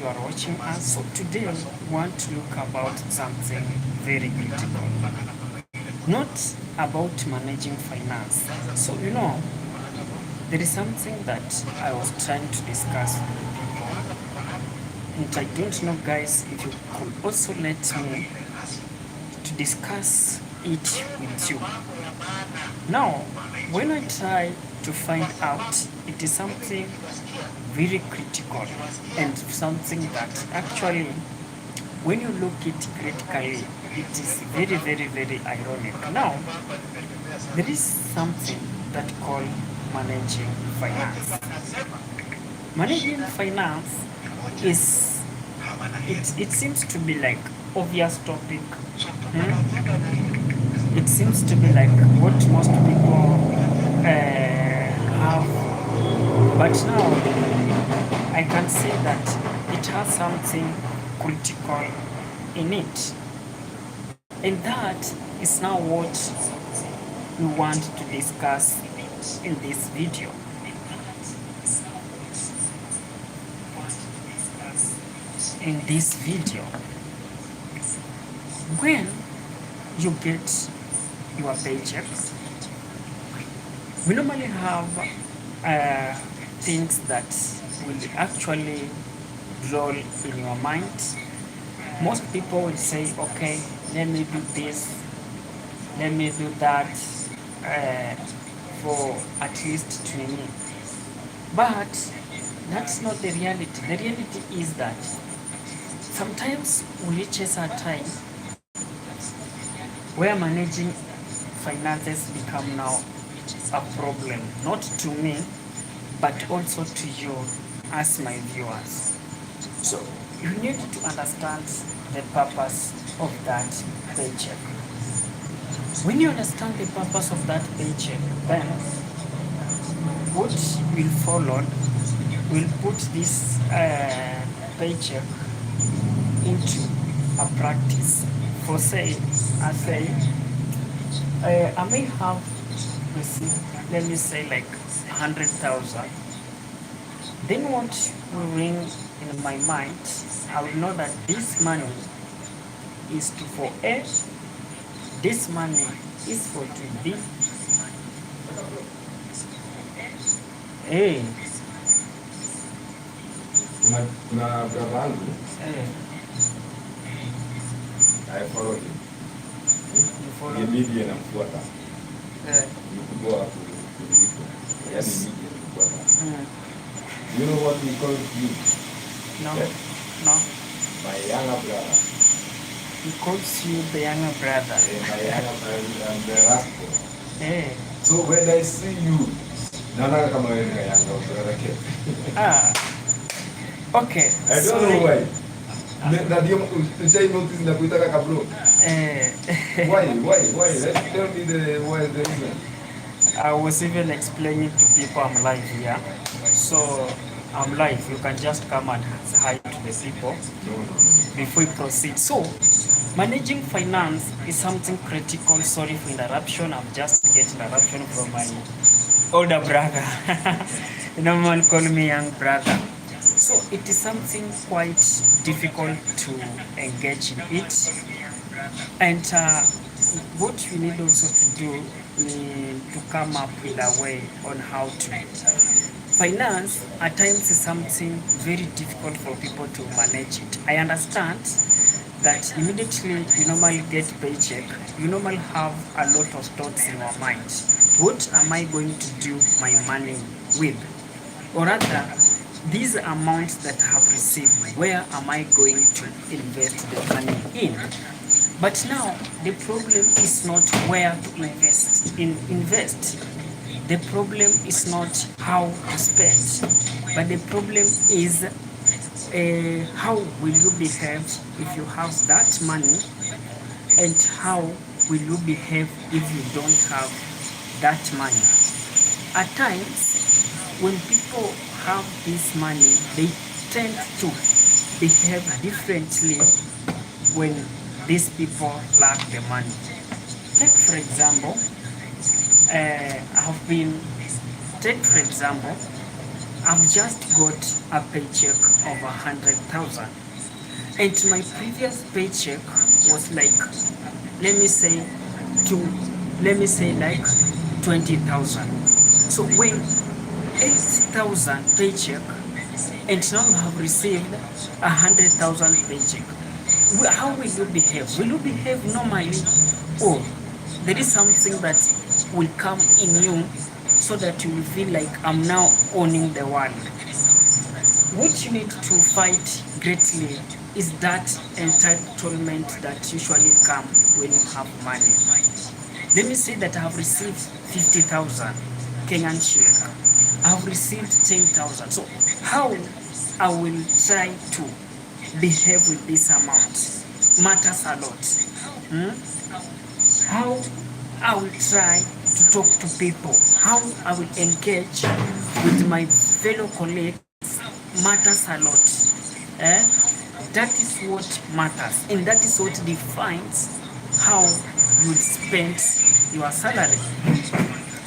you are watching us. So today we want to look about something very critical, not about managing finance. So there is something that I was trying to discuss with people, and I don't know, guys, if you could also let me to discuss it with you. Now, when I try to find out, it is something very critical and something that actually, when you look it critically, it is very, very, very ironic. Now, there is something that called managing finance. Managing finance is it seems to be like obvious topic. It seems to be like what most people have, but now I can say that it has something critical in it, and that is now what we want to discuss in this video. In this video, when you get your paycheck, we normally have things that will actually roll in your mind. Most people will say, okay, let me do this, let me do that for at least 20. But that's not the reality. The reality is that sometimes we reaches a time where managing finances become now a problem, not to me, but also to you as my viewers. So you need to understand the purpose of that paycheck. When you understand the purpose of that paycheck, then what will follow will put this paycheck into a practice. For say, I may have received, let me say, like 100,000. Then what will ring in my mind, I will know that this money is to for A, this money is for to B. Hey. Kuna brother wangu Hey. I follow him. You follow? Ni media namfuata. Eh. Ni kubwa wa kuliko. Yaani Yes. media namfuata. Mm. You know what he calls you? No. Yeah. No. My younger brother. He calls you the younger brother. My younger brother and the rascal. Hey. So when I see you, naona kama wewe ni younger brother ke. Ah. Okay. I don't Sorry. know why. Na ndio usai notice na kuitaka kabro. Why? Let's tell me why the reason. I was even explaining to people I'm live here. So I'm live. You can just come and say hi to the people No. before we proceed. So managing finance is something critical. Sorry for interruption. I'm just getting interruption from my older brother. No one call me young brother. So it is something quite difficult to engage in it. And what we need also to do is to come up with a way on how to. Finance at times is something very difficult for people to manage it. I understand that immediately you normally get paycheck, you normally have a lot of thoughts in your mind. What am I going to do my money with? Or rather, these amounts that I have received, where am I going to invest the money in? But now the problem is not where to invest. The problem is not how to spend, but the problem is how will you behave if you have that money, and how will you behave if you don't have that money. At times, when people have this money, they tend to behave differently when these people lack the money. Take for example, I've just got a paycheck of 100,000, and my previous paycheck was like, let me say like 20,000. So when 8,000 paycheck and now you have received 100,000 paycheck, how will you behave? Will you behave normally, or there is something that will come in you so that you will feel like I'm now owning the world? What you need to fight greatly is that entitlement that usually come when you have money. Let me say that I have received 50,000 Kenyan shilling. I have received 10,000. So how I will try to behave with this amount matters a lot. How I will try to talk to people, how I will engage with my fellow colleagues matters a lot. That is what matters, and that is what defines how you spend your salary.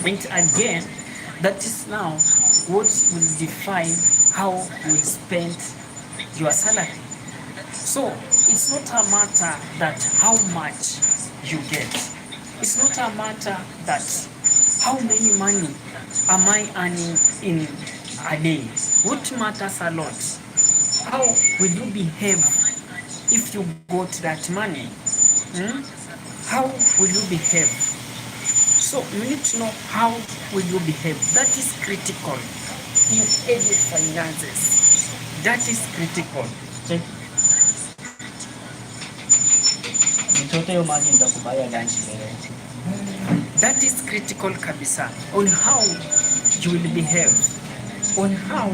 And again, that is now what will define how you spend your salary. So it's not a matter that how much you get. It's not a matter that how many money am I earning in a day. What matters a lot, how will you behave if you got that money? How will you behave? So you need to know how will you behave. That is critical in every finances. That is critical. That is critical kabisa, on how you will behave, on how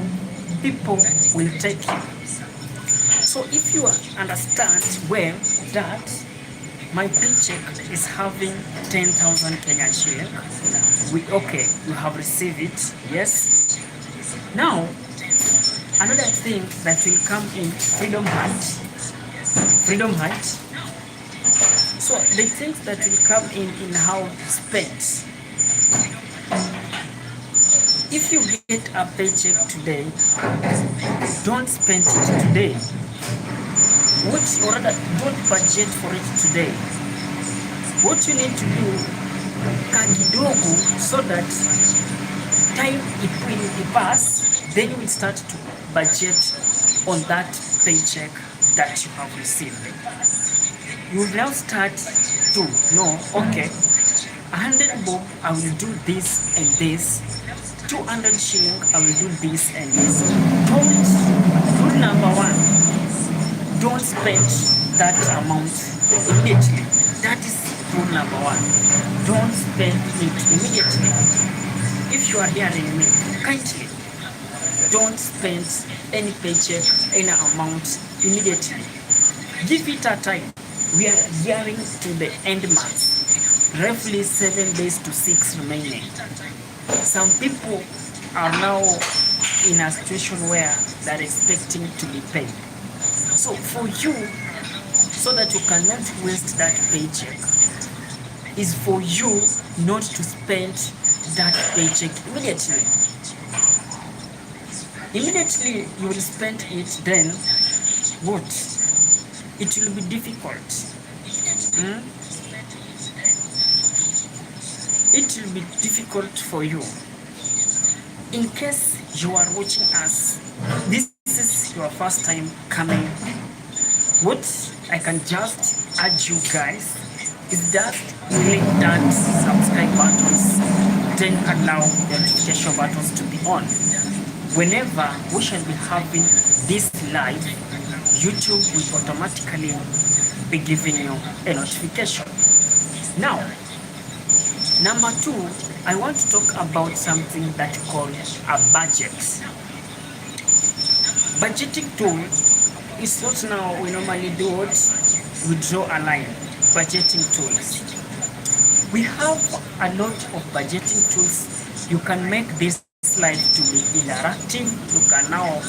people will take you. So if you understand well that my paycheck is having 10,000 Kenyan shilling, okay, you have received it, yes. Now, another thing that will come in Freedom Heart. So the things that will come in how spent. If you get a paycheck today, don't spend it today. Don't budget for it today. What you need to do, kakidogo, so that time it will pass, then you will start to budget on that paycheck that you have received. You will now start to know, okay, 100 bob, I will do this and this. 200 shilling, I will do this and this. Rule number 1, don't spend that amount immediately. That is rule number 1. Don't spend it immediately. If you are hearing me, kindly don't spend any paycheck, any amount immediately. Give it a time. We are nearing to the end month, roughly 7 days to 6 remaining. Some people are now in a situation where they're expecting to be paid. So for you, so that you cannot waste that paycheck, is for you not to spend that paycheck immediately. Immediately you will spend it, then what? It will be difficult. It will be difficult for you. In case you are watching us, this is your first time coming, what I can just urge you guys is that click that subscribe buttons, then allow the notification buttons to be on. Whenever we shall be having this live, YouTube will automatically be giving you a notification. Now, number 2, I want to talk about something that we call a budget. Budgeting tool is what now we normally do what? We draw a line. Budgeting tools. We have a lot of budgeting tools. You can make this slide to be interactive. You can now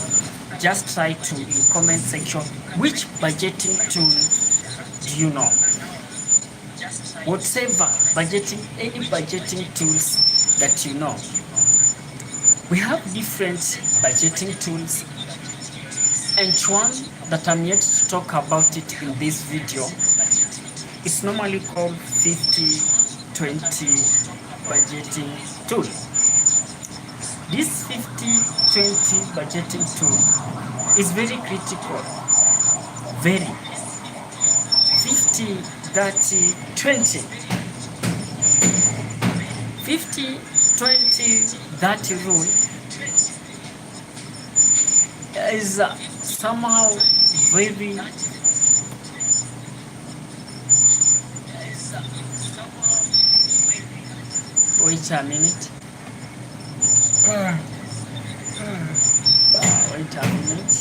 just try to in comment section which budgeting tool do you know. Whatever budgeting, any budgeting tools that you know. We have different budgeting tools, and one that I'm yet to talk about it in this video is normally called 50-20 budgeting tool. This 50-20 budgeting tool is very critical. Very. 50-30-20. 50-20-30 rule is somehow very wait a minute. Wait a minute.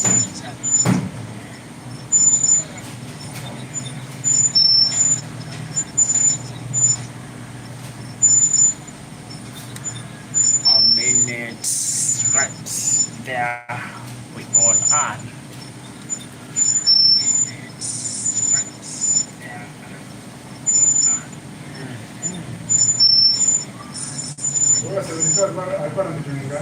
A minute. Right. There we all are. Voy a solicitar al pana de Chulinga.